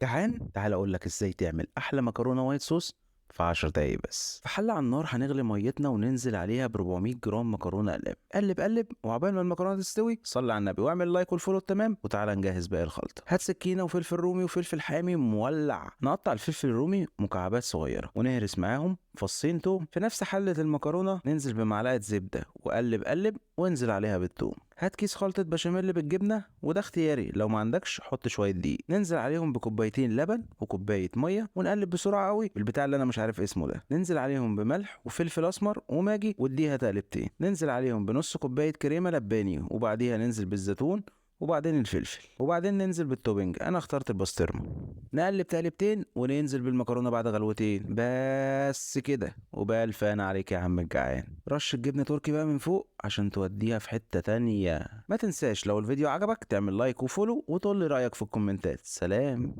جعان؟ تعال اقول لك ازاي تعمل احلى مكرونه وايت صوص في 10 دقايق بس. في حله على النار هنغلي ميتنا وننزل عليها ب 400 جرام مكرونه اقلام. قلب قلب، وعقبال ما المكرونه تستوي صلي على النبي واعمل لايك والفولو تمام. وتعالى نجهز باقي الخلطه. هات سكينه وفلفل رومي وفلفل حامي مولع. نقطع الفلفل الرومي مكعبات صغيره ونهرس معاهم فصين توم. في نفس حله المكرونه ننزل بمعلقه زبده وقلب قلب وانزل عليها بالثوم. هات كيس خلطة بشاميل بالجبنة، وده اختياري، لو ما عندكش حط شوية دقيق. ننزل عليهم بكوبايتين لبن وكوباية مية ونقلب بسرعة قوي بالبتاع اللي انا مش عارف اسمه ده. ننزل عليهم بملح وفلفل اسمر وماجي واديها تقلبتين. ننزل عليهم بنص كوباية كريمة لباني وبعديها ننزل بالزيتون وبعدين الفلفل وبعدين ننزل بالتوبنج، انا اخترت البسطرمه. نقلب تقلبتين وننزل بالمكرونه بعد غلوتين بس كده. وبألف انا عليك يا عم الجعان. رش الجبنه تركي بقى من فوق عشان توديها في حته تانية. ما تنساش لو الفيديو عجبك تعمل لايك وفولو وتقول لي رايك في الكومنتات. سلام.